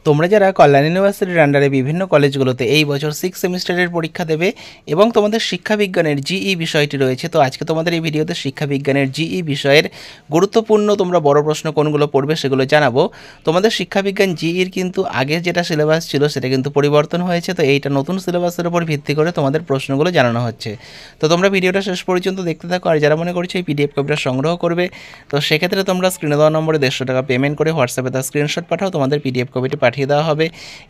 তোমরা যারা কল্যাণ ইউনিভার্সিটির আন্ডারে বিভিন্ন কলেজগুলোতে এই বছর 6 সেমিস্টারের পরীক্ষা দেবে এবং তোমাদের শিক্ষাবিজ্ঞানের জিই বিষয়টি রয়েছে, তো আজকে তোমাদের এই ভিডিওতে শিক্ষাবিজ্ঞানের জিই বিষয়ের গুরুত্বপূর্ণ তোমরা বড় প্রশ্ন কোনগুলো পড়বে সেগুলো জানাবো। তোমাদের শিক্ষাবিজ্ঞান জিইর কিন্তু আগে যেটা সিলেবাস ছিল সেটা কিন্তু পরিবর্তন হয়েছে, তো এইটা নতুন সিলেবাসের উপর ভিত্তি করে তোমাদের প্রশ্নগুলো জানানো হচ্ছে। তো তোমরা ভিডিওটা শেষ পর্যন্ত দেখতে থাকো। আর যারা মনে করছো এই পিডিএফ কপিটা সংগ্রহ করবে, তো সেক্ষেত্রে তোমরা স্ক্রিনে দেওয়া নম্বরে 150 টাকা পেমেন্ট করে হোয়াটসঅ্যাপে তার স্ক্রিনশট পাঠাও, তোমাদের পিডিএফ কপিটি পাঠিয়ে দেওয়া হবে।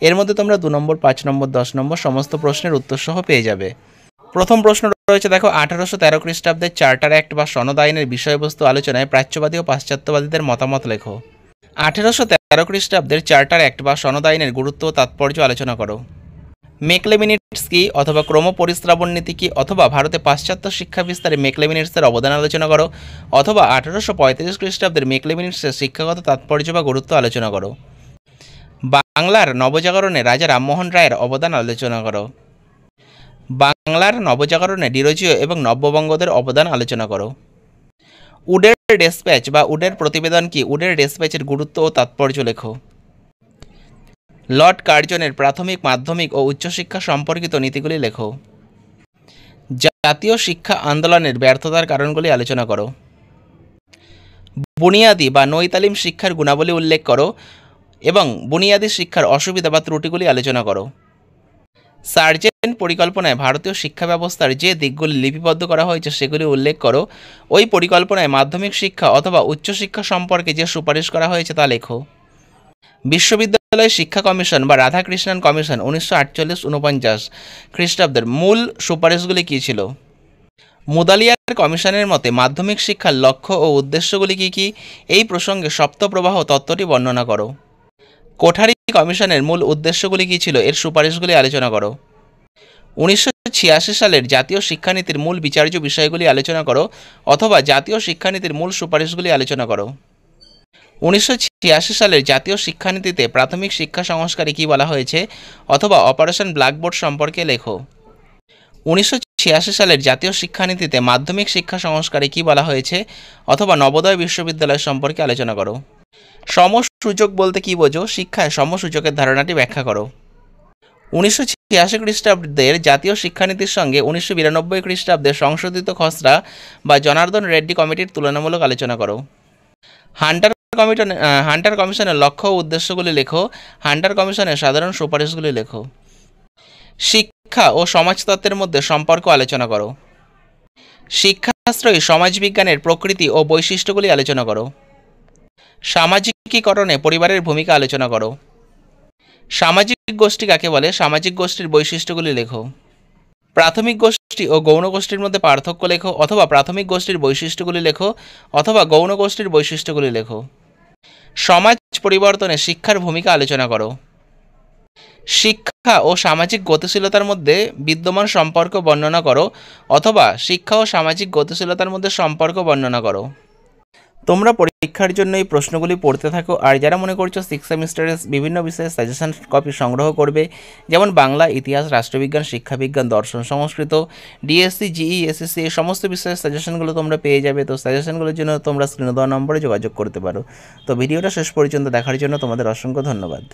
এর মধ্যে তোমরা 2 নম্বর, 5 নম্বর, 10 নম্বর সমস্ত প্রশ্নের উত্তর সহ পেয়ে যাবে। প্রথম প্রশ্ন রয়েছে, দেখো 1813 খ্রিস্টাব্দের চার্টার অ্যাক্ট বা সনদ আইনের বিষয়বস্তু আলোচনায় প্রাচ্যবাদী ও পাশ্চাত্যবাদীদের মতামত লেখো। 1813 খ্রিস্টাব্দের চার্টার অ্যাক্ট বা সনদ আইনের গুরুত্ব ও তাৎপর্য আলোচনা করো। মেকলেমিনিটস কি অথবা ক্রম পরিস্রাবণ নীতি কি, অথবা ভারতে পাশ্চাত্য শিক্ষা বিস্তারে মেকলেমিনিটসের অবদান আলোচনা করো, অথবা 1835 খ্রিস্টাব্দের মেকলেমিনিটসের শিক্ষাগত তাৎপর্য বা গুরুত্ব আলোচনা করো। বাংলার নবজাগরণে রাজা রামমোহন রায়ের অবদান আলোচনা করো। বাংলার নবজাগরণে ডিরোজিও এবং নব্যবঙ্গদের অবদান আলোচনা করো। উডের ডেসপ্যাচ বা উডের প্রতিবেদন কি, উডের ডেসপ্যাচের গুরুত্ব ও তাৎপর্য লেখো। লর্ড কার্জনের প্রাথমিক, মাধ্যমিক ও উচ্চশিক্ষা সম্পর্কিত নীতিগুলি লেখো। জাতীয় শিক্ষা আন্দোলনের ব্যর্থতার কারণগুলি আলোচনা করো। বুনিয়াদি বা নৈতালিম শিক্ষার গুণাবলী উল্লেখ করো এবং বুনিয়াদি শিক্ষার অসুবিধা বা ত্রুটিগুলি আলোচনা করো। সার্জেন্ট পরিকল্পনায় ভারতীয় শিক্ষা ব্যবস্থার যে দিকগুলি লিপিবদ্ধ করা হয়েছে সেগুলি উল্লেখ করো। ওই পরিকল্পনায় মাধ্যমিক শিক্ষা অথবা উচ্চশিক্ষা সম্পর্কে যে সুপারিশ করা হয়েছে তা লেখো। বিশ্ববিদ্যালয় শিক্ষা কমিশন বা রাধাকৃষ্ণন কমিশন 1948-49 খ্রিস্টাব্দের মূল সুপারিশগুলি কী ছিল? মুদালিয়ার কমিশনের মতে মাধ্যমিক শিক্ষার লক্ষ্য ও উদ্দেশ্যগুলি কী কী? এই প্রসঙ্গে সপ্তপ্রবাহ তত্ত্বটি বর্ণনা করো। কোঠারি কমিশনের মূল উদ্দেশ্যগুলি কী ছিল? এর সুপারিশগুলি আলোচনা করো। 1986 সালের জাতীয় শিক্ষানীতির মূল বিচার্য বিষয়গুলি আলোচনা করো, অথবা জাতীয় শিক্ষানীতির মূল সুপারিশগুলি আলোচনা করো। 1986 সালের জাতীয় শিক্ষানীতিতে প্রাথমিক শিক্ষা সংস্কারে কী বলা হয়েছে, অথবা অপারেশন ব্ল্যাকবোর্ড সম্পর্কে লেখো। 1986 সালের জাতীয় শিক্ষানীতিতে মাধ্যমিক শিক্ষা সংস্কারে কী বলা হয়েছে, অথবা নবোদয় বিশ্ববিদ্যালয় সম্পর্কে আলোচনা করো। সমসূচক বলতে কী বোঝো? শিক্ষায় সমসূচকের ধারণাটি ব্যাখ্যা করো। 1986 খ্রিস্টাব্দের জাতীয় শিক্ষানীতির সঙ্গে 1992 খ্রিস্টাব্দের সংশোধিত খসড়া বা জনার্দন রেড্ডি কমিটির তুলনামূলক আলোচনা করো। হান্টার কমিশনের লক্ষ্য ও উদ্দেশ্যগুলি লেখো। হান্টার কমিশনের সাধারণ সুপারিশগুলি লেখো। শিক্ষা ও সমাজতত্ত্বের মধ্যে সম্পর্ক আলোচনা করো। শিক্ষাশাস্ত্রই সমাজবিজ্ঞানের প্রকৃতি ও বৈশিষ্ট্যগুলি আলোচনা করো। সামাজিকীকরণে পরিবারের ভূমিকা আলোচনা করো। সামাজিক গোষ্ঠী কাকে বলে? সামাজিক গোষ্ঠীর বৈশিষ্ট্যগুলি লেখো। প্রাথমিক গোষ্ঠী ও গৌণ গোষ্ঠীর মধ্যে পার্থক্য লেখো, অথবা প্রাথমিক গোষ্ঠীর বৈশিষ্ট্যগুলি লেখো, অথবা গৌণ গোষ্ঠীর বৈশিষ্ট্যগুলি লেখো। সমাজ পরিবর্তনে শিক্ষার ভূমিকা আলোচনা করো। শিক্ষা ও সামাজিক গতিশীলতার মধ্যে বিদ্যমান সম্পর্ক বর্ণনা করো, অথবা শিক্ষা ও সামাজিক গতিশীলতার মধ্যে সম্পর্ক বর্ণনা করো। তোমরা পরীক্ষার জন্য এই প্রশ্নগুলি পড়তে থাকো। আর যারা মনে করছো 6 সেমিস্টারের বিভিন্ন বিষয়ে সাজেশন কপি সংগ্রহ করবে, যেমন বাংলা, ইতিহাস, রাষ্ট্রবিজ্ঞান, শিক্ষাবিজ্ঞান, দর্শন, সংস্কৃত, ডিএসসি, জিই, এসএসসি এই সমস্ত বিষয়ের সাজেশনগুলো তোমরা পেয়ে যাবে। তো সাজেশনগুলোর জন্য তোমরা স্ক্রিনে দেওয়া নম্বরে যোগাযোগ করতে পারো। তো ভিডিওটা শেষ পর্যন্ত দেখার জন্য তোমাদের অসংখ্য ধন্যবাদ।